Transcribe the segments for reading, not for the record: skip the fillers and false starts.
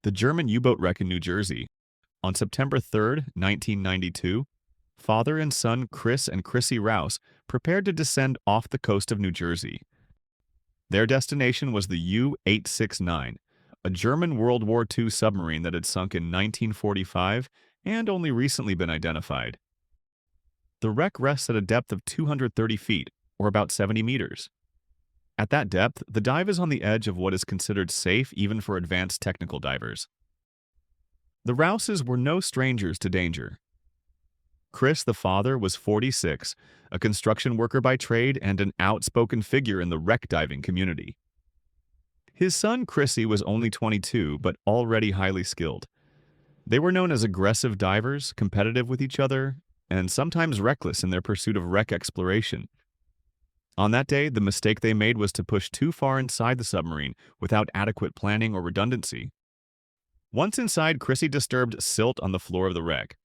The German U-boat wreck in New Jersey. On September 3rd, 1992, father and son Chris and Chrissy Rouse prepared to descend off the coast of New Jersey. Their destination was the U-869, a German World War II submarine that had sunk in 1945 and only recently been identified. The wreck rests at a depth of 230 feet, or about 70 meters. At that depth, the dive is on the edge of what is considered safe even for advanced technical divers. The Rouses were no strangers to danger. Chris, the father, was 46, a construction worker by trade and an outspoken figure in the wreck diving community. His son, Chrissy, was only 22, but already highly skilled. They were known as aggressive divers, competitive with each other, and sometimes reckless in their pursuit of wreck exploration. On that day, the mistake they made was to push too far inside the submarine without adequate planning or redundancy. Once inside, Chrissy disturbed silt on the floor of the wreck.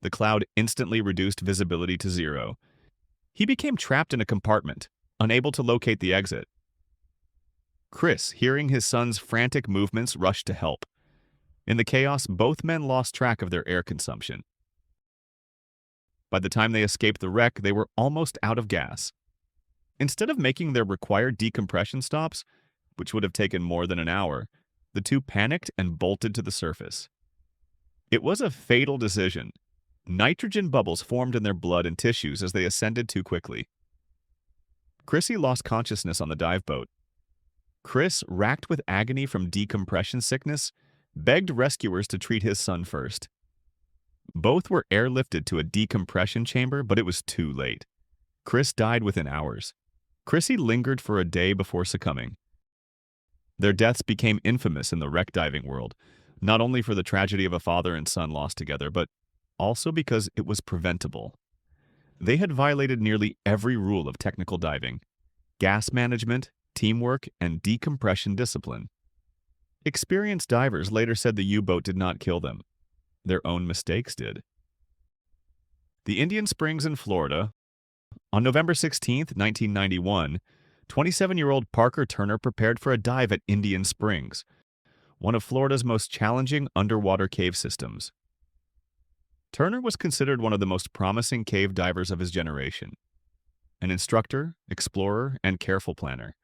The cloud instantly reduced visibility to zero. He became trapped in a compartment, unable to locate the exit. Chris, hearing his son's frantic movements, rushed to help. In the chaos, both men lost track of their air consumption. By the time they escaped the wreck, they were almost out of gas. Instead of making their required decompression stops, which would have taken more than an hour, the two panicked and bolted to the surface. It was a fatal decision. Nitrogen bubbles formed in their blood and tissues as they ascended too quickly. Chrissy lost consciousness on the dive boat. Chris, racked with agony from decompression sickness, begged rescuers to treat his son first. Both were airlifted to a decompression chamber, but it was too late. Chris died within hours. Chrissy lingered for a day before succumbing. Their deaths became infamous in the wreck diving world, not only for the tragedy of a father and son lost together, but also because it was preventable. They had violated nearly every rule of technical diving: gas management, teamwork, and decompression discipline. Experienced divers later said the U-boat did not kill them. Their own mistakes did. The Indian Springs in Florida. On November 16, 1991, 27-year-old Parker Turner prepared for a dive at Indian Springs, one of Florida's most challenging underwater cave systems. Turner was considered one of the most promising cave divers of his generation, an instructor, explorer, and careful planner.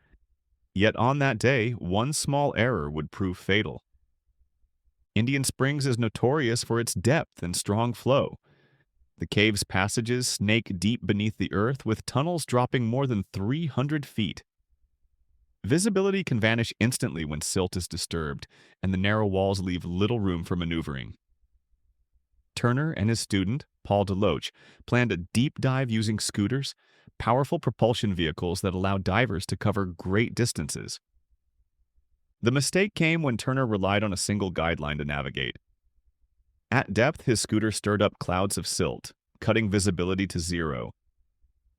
Yet on that day, one small error would prove fatal. Indian Springs is notorious for its depth and strong flow. The cave's passages snake deep beneath the earth, with tunnels dropping more than 300 feet. Visibility can vanish instantly when silt is disturbed, and the narrow walls leave little room for maneuvering. Turner and his student, Paul DeLoach, planned a deep dive using scooters, powerful propulsion vehicles that allow divers to cover great distances. The mistake came when Turner relied on a single guideline to navigate. At depth, his scooter stirred up clouds of silt, cutting visibility to zero.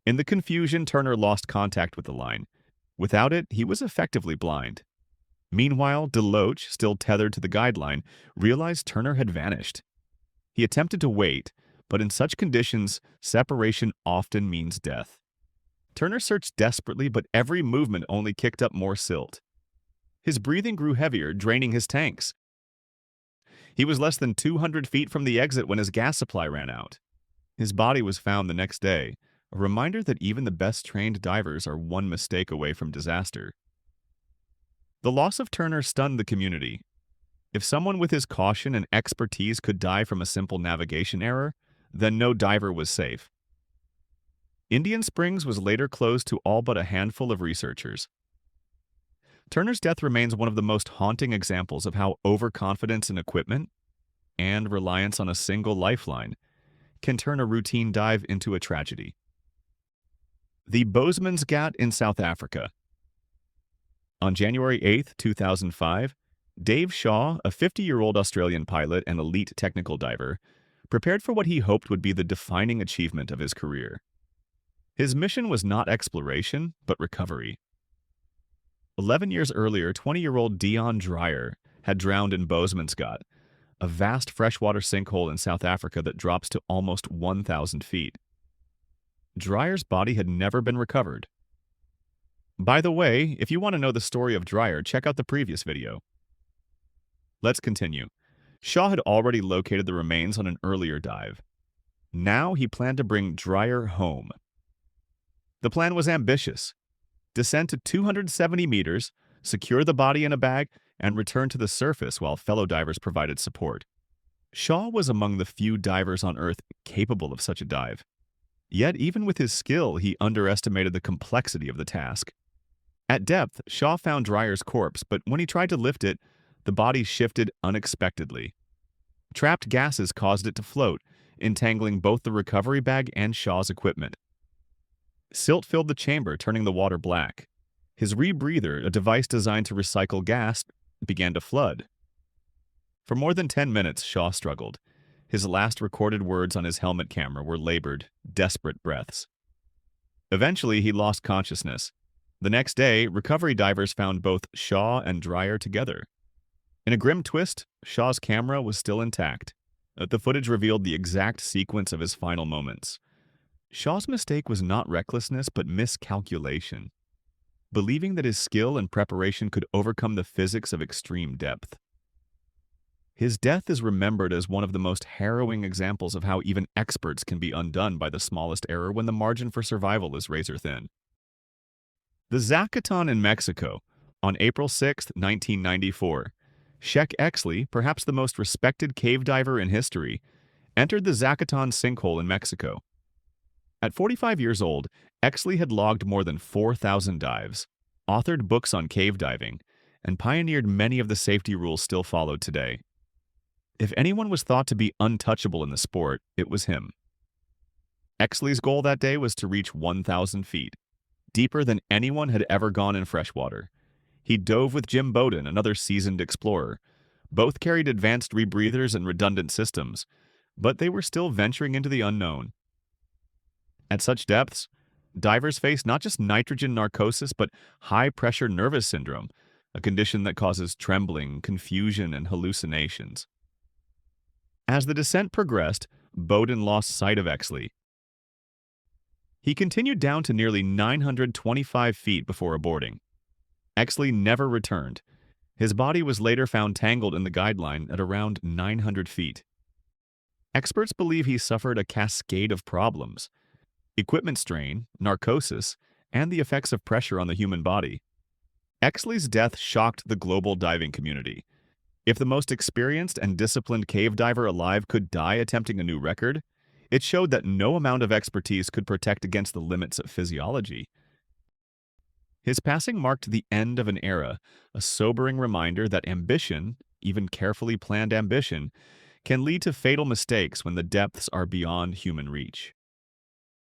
In the confusion, Turner lost contact with the line. Without it, he was effectively blind. Meanwhile, DeLoach, still tethered to the guideline, realized Turner had vanished. He attempted to wait, but in such conditions, separation often means death. Turner searched desperately, but every movement only kicked up more silt. His breathing grew heavier, draining his tanks. He was less than 200 feet from the exit when his gas supply ran out. His body was found the next day, a reminder that even the best trained divers are one mistake away from disaster. The loss of Turner stunned the community. If someone with his caution and expertise could die from a simple navigation error, then no diver was safe. Indian Springs was later closed to all but a handful of researchers. Turner's death remains one of the most haunting examples of how overconfidence in equipment and reliance on a single lifeline can turn a routine dive into a tragedy. The Boesmansgat in South Africa. On January 8, 2005, Dave Shaw, a 50-year-old Australian pilot and elite technical diver, prepared for what he hoped would be the defining achievement of his career. His mission was not exploration, but recovery. 11 years earlier, 20-year-old Dion Dreyer had drowned in Boesmansgat, a vast freshwater sinkhole in South Africa that drops to almost 1,000 feet. Dreyer's body had never been recovered. By the way, if you want to know the story of Dreyer, check out the previous video. Let's continue. Shaw had already located the remains on an earlier dive. Now he planned to bring Dreyer home. The plan was ambitious. Descend to 270 meters, secure the body in a bag, and return to the surface while fellow divers provided support. Shaw was among the few divers on Earth capable of such a dive. Yet, even with his skill, he underestimated the complexity of the task. At depth, Shaw found Dreyer's corpse, but when he tried to lift it, the body shifted unexpectedly. Trapped gases caused it to float, entangling both the recovery bag and Shaw's equipment. Silt filled the chamber, turning the water black. His rebreather, a device designed to recycle gas, began to flood. For more than 10 minutes, Shaw struggled. His last recorded words on his helmet camera were labored, desperate breaths. Eventually, he lost consciousness. The next day, recovery divers found both Shaw and Dreyer together. In a grim twist, Shaw's camera was still intact. The footage revealed the exact sequence of his final moments. Shaw's mistake was not recklessness, but miscalculation, believing that his skill and preparation could overcome the physics of extreme depth. His death is remembered as one of the most harrowing examples of how even experts can be undone by the smallest error when the margin for survival is razor-thin. The Zacatón in Mexico, on April 6, 1994, Sheck Exley, perhaps the most respected cave diver in history, entered the Zacatón sinkhole in Mexico. At 45 years old, Exley had logged more than 4,000 dives, authored books on cave diving, and pioneered many of the safety rules still followed today. If anyone was thought to be untouchable in the sport, it was him. Exley's goal that day was to reach 1,000 feet, deeper than anyone had ever gone in freshwater. He dove with Jim Bowden, another seasoned explorer. Both carried advanced rebreathers and redundant systems, but they were still venturing into the unknown. At such depths, divers face not just nitrogen narcosis, but high-pressure nervous syndrome, a condition that causes trembling, confusion, and hallucinations. As the descent progressed, Bowden lost sight of Exley. He continued down to nearly 925 feet before aborting. Exley never returned. His body was later found tangled in the guideline at around 900 feet. Experts believe he suffered a cascade of problems: equipment strain, narcosis, and the effects of pressure on the human body. Exley's death shocked the global diving community. If the most experienced and disciplined cave diver alive could die attempting a new record, it showed that no amount of expertise could protect against the limits of physiology. His passing marked the end of an era, a sobering reminder that ambition, even carefully planned ambition, can lead to fatal mistakes when the depths are beyond human reach.